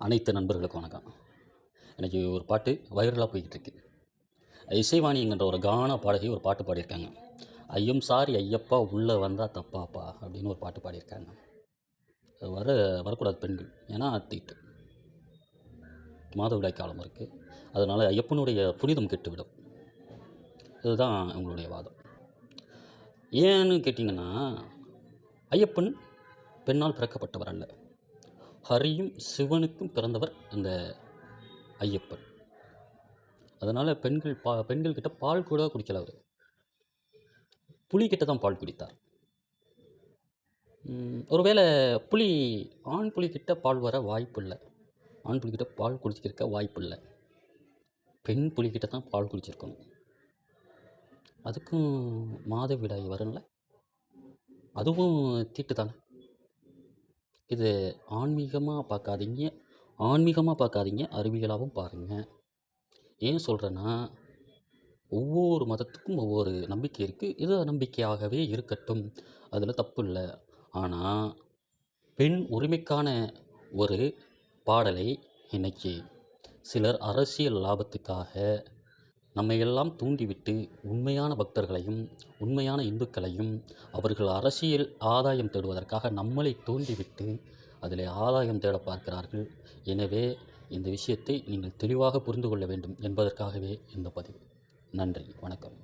அனைத்து நண்பர்களுக்கும் வணக்கம். எனக்கு ஒரு பாட்டு வைரலாக போய்கிட்டுருக்கு. இசைவாணி என்கின்ற ஒரு கான பாடகி ஒரு பாட்டு பாடியிருக்காங்க. ஐயம் சாரி ஐயப்பா உள்ளே வந்தால் தப்பாப்பா அப்படின்னு ஒரு பாட்டு பாடியிருக்காங்க. அது வரக்கூடாது பெண்கள். ஏன்னா தீட்டு மாதவிடாய் காலம் இருக்குது. அதனால் ஐயப்பனுடைய புனிதம் கெட்டுவிடும். இதுதான் உங்களுடைய வாதம். ஏன்னு கேட்டிங்கன்னா, ஐயப்பன் பெண்ணால் பிறக்கப்பட்டவர் அல்ல. ஹரியும் சிவனுக்கும் பிறந்தவர் இந்த ஐயப்பன். அதனால் பெண்கள்கிட்ட பால் கூட குடிக்கல அவர். புலிகிட்ட தான் பால் குடித்தார். ஒருவேளை ஆண் புலிகிட்ட பால் வர வாய்ப்பு இல்லை. ஆண் புலிகிட்ட பால் குடிச்சிருக்க வாய்ப்பு இல்லை. பெண் புலிகிட்ட தான் பால் குடிச்சிருக்கணும். அதுக்கும் மாதவிடாய் வரும்ல, அதுவும் தீட்டு தானே. இது ஆன்மீகமாக பார்க்காதீங்க, அறிவியலாகவும் பாருங்கள். ஏன் சொல்கிறேன்னா, ஒவ்வொரு மதத்துக்கும் ஒவ்வொரு நம்பிக்கை இருக்குது. இது நம்பிக்கையாகவே இருக்கட்டும், அதில் தப்பு இல்லை. ஆனால் பெண் உரிமைக்கான ஒரு பாடலை இன்னைக்கு சிலர் அரசியல் லாபத்துக்காக நம்மையெல்லாம் தூண்டிவிட்டு உண்மையான பக்தர்களையும் உண்மையான இந்துக்களையும் அவர்கள் அரசியல் ஆதாயம் தேடுவதற்காக நம்மளை தூண்டிவிட்டு அதில் ஆதாயம் தேட பார்க்கிறார்கள். எனவே இந்த விஷயத்தை நீங்கள் தெளிவாக புரிந்து கொள்ள வேண்டும் என்பதற்காகவே இந்த பதிவு. நன்றி, வணக்கம்.